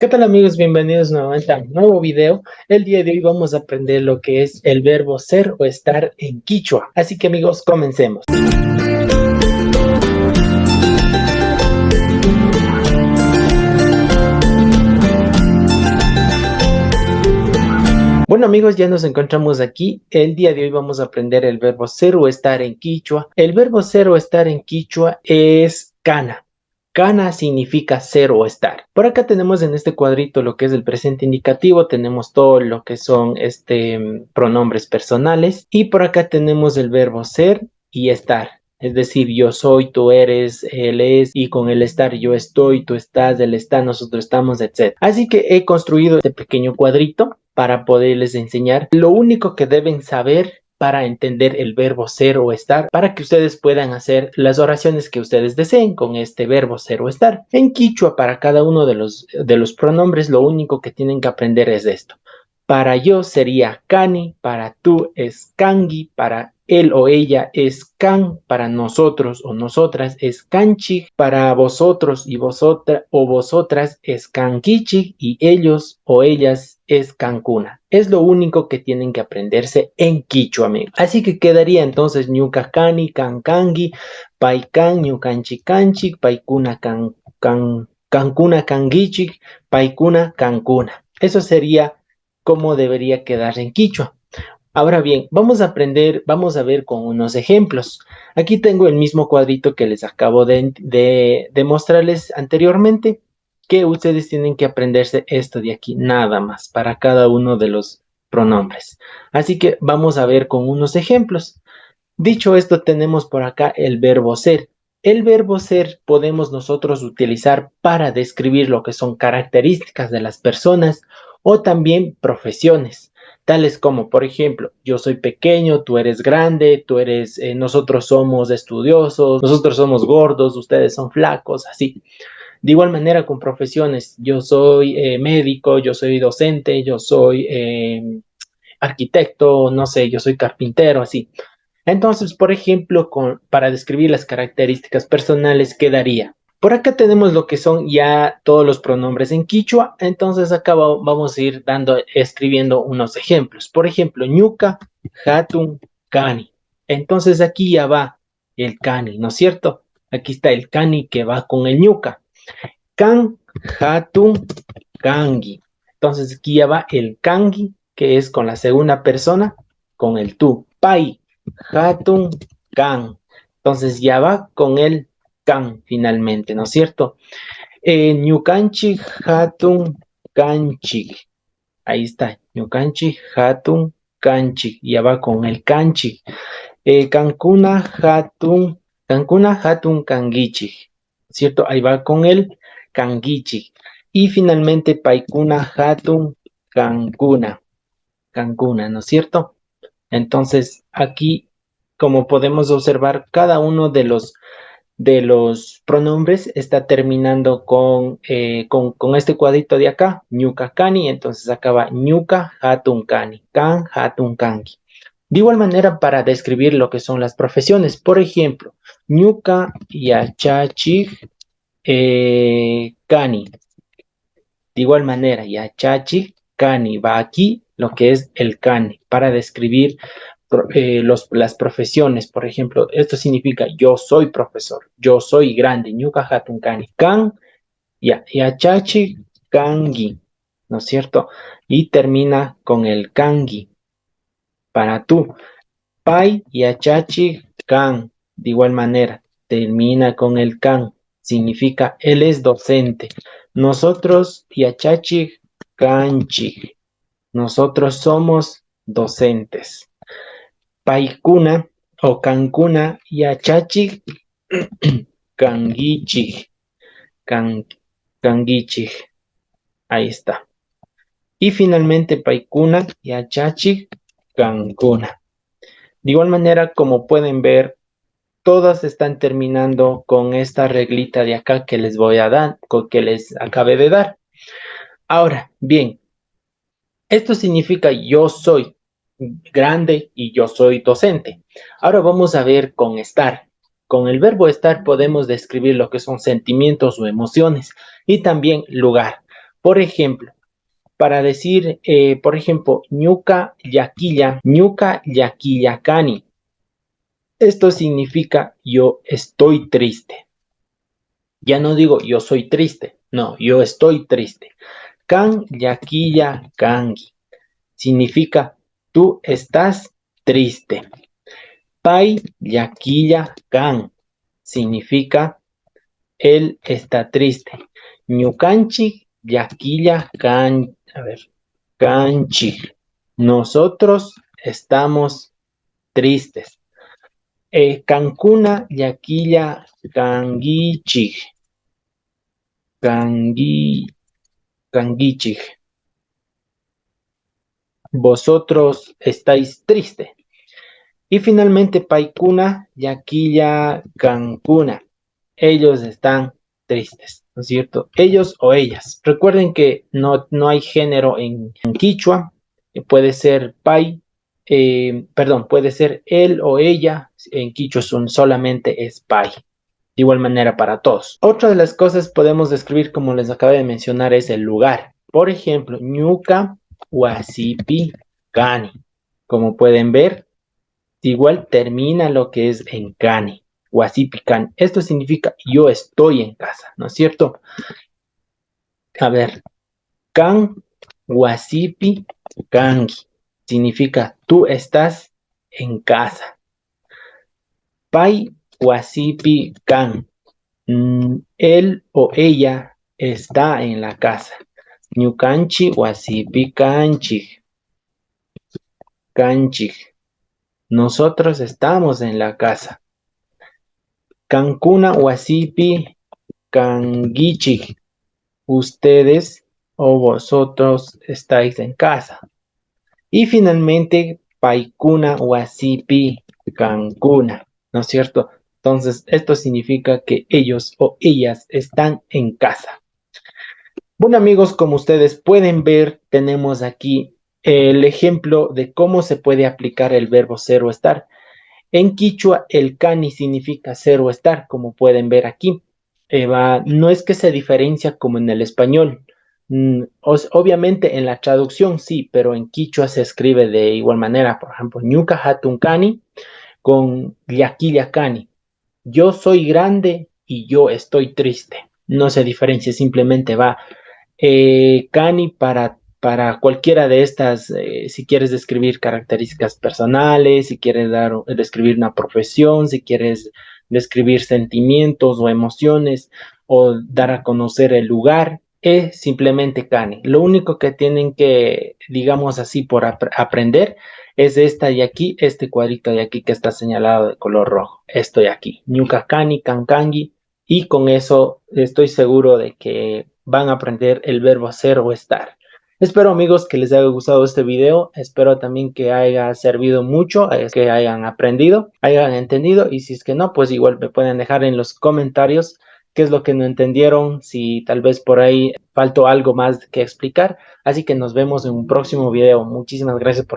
¿Qué tal amigos? Bienvenidos nuevamente a un nuevo video. El día de hoy vamos a aprender lo que es el verbo ser o estar en quichua. Así que amigos, comencemos. Bueno amigos, ya nos encontramos aquí. El día de hoy vamos a aprender el verbo ser o estar en quichua. El verbo ser o estar en quichua es cana. Cana significa ser o estar. Por acá tenemos en este cuadrito lo que es el presente indicativo, tenemos todo lo que son pronombres personales y por acá tenemos el verbo ser y estar. Es decir, yo soy, tú eres, él es, y con el estar yo estoy, tú estás, él está, nosotros estamos, etc. Así que he construido este pequeño cuadrito para poderles enseñar lo único que deben saber para entender el verbo ser o estar, para que ustedes puedan hacer las oraciones que ustedes deseen con este verbo ser o estar. En quichua, para cada uno de los pronombres, lo único que tienen que aprender es esto. Para yo sería cani, para tú es cangi, para él o ella es can, para nosotros o nosotras es canchi, para vosotros y vosotras o vosotras es canquichi y ellos o ellas es cancuna. Es lo único que tienen que aprenderse en quichua, amigos. Así que quedaría entonces ñuca cani, cancangi, paikan, ñucanchi canchi, paikuna cancuna canguichi, paikuna cancuna. Eso sería cómo debería quedar en quichua. Ahora bien, vamos a aprender, vamos a ver con unos ejemplos. Aquí tengo el mismo cuadrito que les acabo de mostrarles anteriormente, que ustedes tienen que aprenderse esto de aquí, nada más, para cada uno de los pronombres. Así que vamos a ver con unos ejemplos. Dicho esto, tenemos por acá el verbo ser. El verbo ser podemos nosotros utilizar para describir lo que son características de las personas o también profesiones, tales como, por ejemplo, yo soy pequeño, tú eres grande, nosotros somos estudiosos, nosotros somos gordos, ustedes son flacos, así. De igual manera con profesiones, yo soy médico, yo soy docente, yo soy arquitecto, no sé, yo soy carpintero, así. Entonces, por ejemplo, para describir las características personales, quedaría. Por acá tenemos lo que son ya todos los pronombres en quichua, entonces acá vamos a ir escribiendo unos ejemplos. Por ejemplo, ñuca, hatun, cani. Entonces aquí ya va el cani, ¿no es cierto? Aquí está el cani que va con el ñuca. Can, hatun, kangi. Entonces aquí ya va el kangi, que es con la segunda persona, con el tú. Pai, hatun, kan. Entonces ya va con el kan finalmente, ¿no es cierto? Ñukanchi, hatun, kanchi. Ahí está, ñukanchi, hatun, kanchi. Ya va con el kanchi. Cancuna, hatun, kangichi. ¿Cierto? Ahí va con el kangichi. Y finalmente, paikuna, hatun, cancuna. Cancuna, ¿no es cierto? Entonces, aquí, como podemos observar, cada uno de los pronombres está terminando con este cuadrito de acá, ñuka kani, entonces acaba ñuka hatun kani, kan hatun kangi. De igual manera, para describir lo que son las profesiones, por ejemplo, ñuka yachachi kani. De igual manera, yachachi kani va aquí lo que es el kani para describir las profesiones. Por ejemplo, esto significa yo soy profesor, yo soy grande, ñuka hatun kani. Kan, yachachi kangi, ¿no es cierto? Y termina con el kangi para tú. Pai yachachi kan. De igual manera, termina con el kan. Significa él es docente. Nosotros yachachi kanchi. Nosotros somos docentes. Paikuna o Cancuna yachachi kangichi. Kan, kangichi. Ahí está. Y finalmente Paikuna yachachi kankuna. De igual manera, como pueden ver, todas están terminando con esta reglita de acá que les voy a dar, que les acabé de dar. Ahora, bien, esto significa yo soy grande y yo soy docente. Ahora vamos a ver con estar. Con el verbo estar podemos describir lo que son sentimientos o emociones y también lugar. Por ejemplo, para decir, por ejemplo, ñuka yaquilla cani. Esto significa yo estoy triste. Ya no digo yo soy triste, no, yo estoy triste. Kan yaquilla kangi significa tú estás triste. Pai yaquilla kan significa él está triste. Ñukanchi yaquilla kan, a ver, kanchi. Nosotros estamos tristes. Cancuna yaquilla kangichi. Kangi, kangichi. Vosotros estáis tristes. Y finalmente, Paikuna, Yaquilla, Cancuna. Ellos están tristes, ¿no es cierto? Ellos o ellas. Recuerden que no hay género en quichua. Puede ser Pai, perdón, puede ser él o ella. En quichua solamente es Pai. De igual manera para todos. Otra de las cosas podemos describir, como les acabé de mencionar, es el lugar. Por ejemplo, Ñuka, Huasipi, Cani. Como pueden ver, igual termina lo que es en Cani, Huasipi, Cani. Esto significa yo estoy en casa, ¿no es cierto? A ver, Can, Huasipi, Cangi. Significa tú estás en casa. Pai, Huasipi, Can. Él o ella está en la casa. Ñukanchi, Huasipi, Canchi. Canchi. Nosotros estamos en la casa. Cancuna, Huasipi, Canguichi. Ustedes o vosotros estáis en casa. Y finalmente, Paikuna, Huasipi, Cancuna. ¿No es cierto? Entonces, esto significa que ellos o ellas están en casa. Bueno, amigos, como ustedes pueden ver, tenemos aquí el ejemplo de cómo se puede aplicar el verbo ser o estar. En quichua, el cani significa ser o estar, como pueden ver aquí. No es que se diferencia como en el español. Obviamente en la traducción sí, pero en quichua se escribe de igual manera. Por ejemplo, ñuka hatun cani con yaquilla cani. Yo soy grande y yo estoy triste. No se diferencia, simplemente va Cani para cualquiera de estas, si quieres describir características personales, si quieres describir una profesión, si quieres describir sentimientos o emociones o dar a conocer el lugar, es simplemente Cani. Lo único que tienen que, digamos así, por aprender es esta de aquí, este cuadrito de aquí que está señalado de color rojo. Estoy aquí, Ñuka Cani, Cancangi, y con eso estoy seguro de que van a aprender el verbo ser o estar. Espero, amigos, que les haya gustado este video. Espero también que haya servido mucho, que hayan aprendido, hayan entendido. Y si es que no, pues igual me pueden dejar en los comentarios qué es lo que no entendieron, si tal vez por ahí faltó algo más que explicar. Así que nos vemos en un próximo video. Muchísimas gracias por ver.